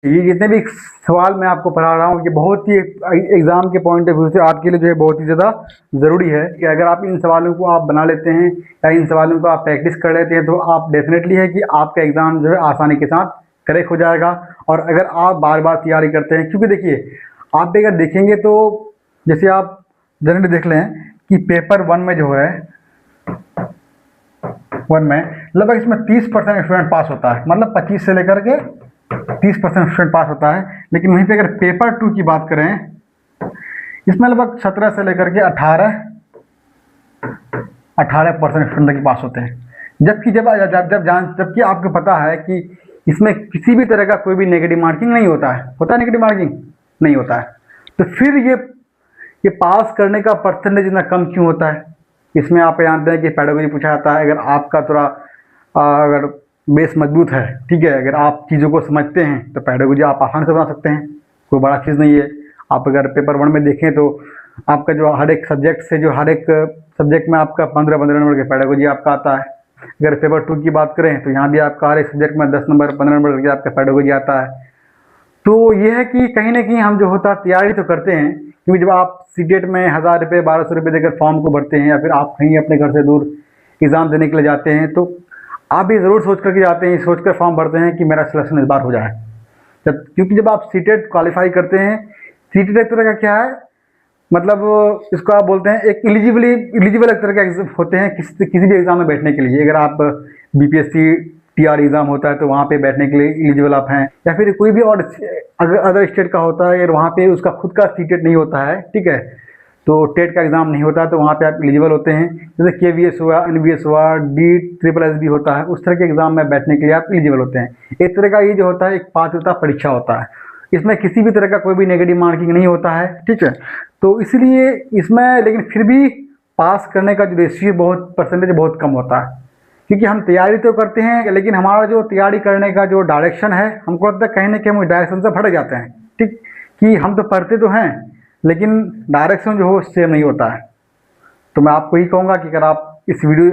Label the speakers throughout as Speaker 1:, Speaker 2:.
Speaker 1: ये जितने भी सवाल मैं आपको पढ़ा रहा हूँ, ये बहुत ही एग्ज़ाम के पॉइंट ऑफ व्यू से आपके लिए जो है बहुत ही ज़्यादा ज़रूरी है कि अगर आप इन सवालों को आप बना लेते हैं या इन सवालों को आप प्रैक्टिस कर लेते हैं तो आप डेफिनेटली है कि आपका एग्ज़ाम जो है आसानी के साथ करेक्ट हो जाएगा। और अगर आप बार बार तैयारी करते हैं, क्योंकि देखिए आप अगर देखेंगे तो जैसे आप जनरली देख लें कि पेपर 1 में जो है 1 में लगभग इसमें 30% स्टूडेंट पास होता है, मतलब 25 से लेकर के 30% स्टूडेंट पास होता है। लेकिन वहीं पे अगर पेपर 2 की बात करें, इसमें लगभग 17 से लेकर के 18% स्टूडेंट की पास होते हैं। जबकि जबकि आपको पता है कि इसमें किसी भी तरह का कोई भी नेगेटिव मार्किंग नहीं होता है। होता है नेगेटिव मार्किंग? नहीं होता है। तो फिर ये पास करने का परसेंटेज इतना कम क्यों होता है? इसमें आप जानते हैं कि पेडागोजी पूछा जाता है। अगर आपका थोड़ा अगर बेस मजबूत है, ठीक है, अगर आप चीज़ों को समझते हैं तो पेडागोजी आप आसान से बना सकते हैं, कोई बड़ा चीज़ नहीं है। आप अगर पेपर 1 में देखें तो आपका जो हर एक सब्जेक्ट से जो हर एक सब्जेक्ट में आपका 15-15 नंबर के पेडागोजी आपका आता है। अगर पेपर 2 की बात करें तो यहाँ भी आपका हर एक सब्जेक्ट में 10 नंबर 15 नंबर करके आपका पेडागोजी आता है। तो ये है कि कहीं ना कहीं हम जो होता तैयारी तो करते हैं, क्योंकि जब आप सीटेट में 1000 रुपये 1200 रुपये देकर फॉर्म को भरते हैं या फिर आप कहीं अपने घर से दूर एग्ज़ाम देने के लिए जाते हैं तो आप भी ज़रूर सोच करके जाते हैं, सोच कर फॉर्म भरते हैं कि मेरा सिलेक्शन इस बार हो जाए। क्योंकि जब आप सीटेट क्वालिफाई करते हैं, सीटेट एक तरह का क्या है, मतलब इसको आप बोलते हैं एक एलिजिबल एक तरह के होते हैं किसी भी एग्ज़ाम में बैठने के लिए। अगर आप बीपीएससी टीआर एग्ज़ाम होता है तो वहाँ पे बैठने के लिए एलिजिबल आप हैं, या फिर कोई भी और अगर अदर स्टेट का होता है और वहाँ पे उसका खुद का सीटेट नहीं होता है, ठीक है, तो टेट का एग्ज़ाम नहीं होता है तो वहाँ पे आप एलिजिबल होते हैं। जैसे केवीएस हुआ, एनवीएस हुआ, DSSS भी होता है, उस तरह के एग्ज़ाम में बैठने के लिए आप एलिजिबल होते हैं। एक तरह का ये जो होता है एक पात्रता परीक्षा होता है। इसमें किसी भी तरह का कोई भी नेगेटिव मार्किंग नहीं होता है, ठीक है। तो इसलिए इसमें लेकिन फिर भी पास करने का जो रेशियो बहुत परसेंटेज बहुत कम होता है, क्योंकि हम तैयारी तो करते हैं लेकिन हमारा जो तैयारी करने का जो डायरेक्शन है, हमको लगता है कहीं ना कहीं हम डायरेक्शन से भटक जाते हैं, ठीक, कि हम तो पढ़ते तो हैं लेकिन डायरेक्शन जो हो सेम नहीं होता है। तो मैं आपको यही कहूँगा कि अगर आप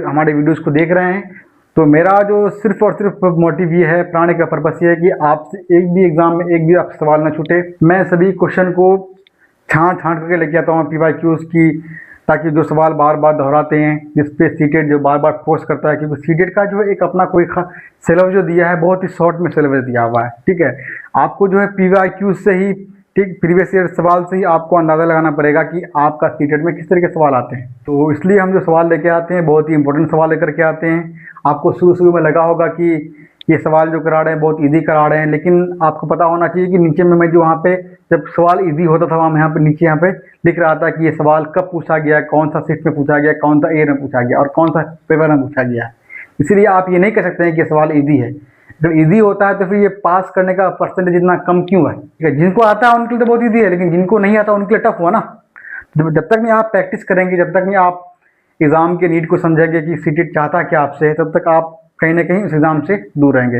Speaker 1: हमारे वीडियोज़ को देख रहे हैं तो मेरा जो सिर्फ और सिर्फ मोटिव ये है, पढ़ाने का पर्पस ये है कि आपसे एक भी एग्ज़ाम में एक भी आप सवाल ना छूटे। मैं सभी क्वेश्चन को छांट करके लेके आता हूँ PYQs की, ताकि जो सवाल बार बार दोहराते हैं, जिस पे सीटेट जो बार बार पोस्ट करता है, क्योंकि सीटेट का जो है एक अपना कोई सिलेबस जो दिया है बहुत ही शॉर्ट में सिलेबस दिया हुआ है, ठीक है। आपको जो है PYQs से ही, ठीक, प्रीवियस ईयर सवाल से ही आपको अंदाज़ा लगाना पड़ेगा कि आपका सीटेट में किस तरह के सवाल आते हैं। तो इसलिए हम जो सवाल लेके आते हैं बहुत ही इंपॉर्टेंट सवाल लेकर के आते हैं। आपको शुरू में लगा होगा कि ये सवाल जो करा रहे हैं बहुत इजी करा रहे हैं, लेकिन आपको पता होना चाहिए कि नीचे में मैं जो वहाँ पे जब सवाल इजी होता था वहाँ यहाँ पे नीचे यहाँ पे लिख रहा था कि ये सवाल कब पूछा गया, कौन सा शिफ्ट में पूछा गया, कौन सा ईयर में पूछा गया और कौन सा पेपर में पूछा गया। इसीलिए आप ये नहीं कह सकते हैं कि सवाल ईजी है। जब ईजी होता है तो फिर ये पास करने का परसेंटेज इतना कम क्यों है? ठीक है, जिनको आता है उनके लिए तो बहुत ईजी है, लेकिन जिनको नहीं आता उनके लिए टफ हुआ ना। जब तक नहीं आप प्रैक्टिस करेंगे, जब तक नहीं आप एग्ज़ाम के नीड को समझेंगे कि सीटेट चाहता क्या आपसे, तब तक आप कहीं ना कहीं उस एग्ज़ाम से दूर रहेंगे।